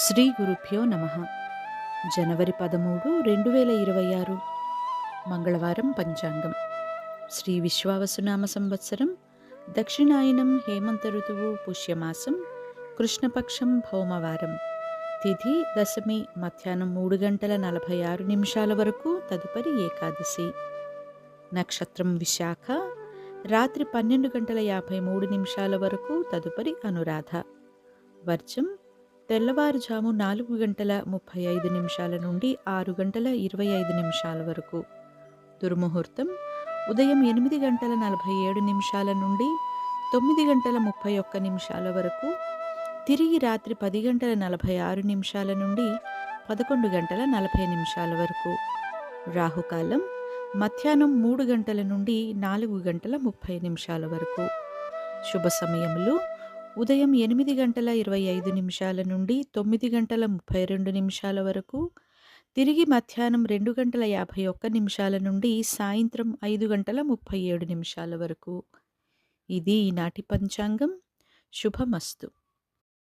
శ్రీ గురుభ్యో నమః. జనవరి 13, 2026 మంగళవారం. పంచాంగం శ్రీ విశ్వావసునామ సంవత్సరం దక్షిణాయనం హేమంత ఋతువు పుష్యమాసం కృష్ణపక్షం భౌమవారం. తిథి దశమి మధ్యాహ్నం 3:46 వరకు, తదుపరి ఏకాదశి. నక్షత్రం విశాఖ రాత్రి 12:53 వరకు, తదుపరి అనురాధ. వర్జం తెల్లవారుజాము 4:35 నుండి 6:25 వరకు. దుర్ముహూర్తం ఉదయం 8:47 నుండి 9:31 వరకు. తిరిగి రాత్రి 10:46 నుండి 11:40 వరకు. రాహుకాలం మధ్యాహ్నం 3 గంటల నుండి 4:30 వరకు. శుభ సమయములు ఉదయం 8:25 నుండి 9:32 వరకు. తిరిగి మధ్యాహ్నం 2:51 నుండి సాయంత్రం 5:37 వరకు. ఇది ఈనాటి పంచాంగం. శుభమస్తు.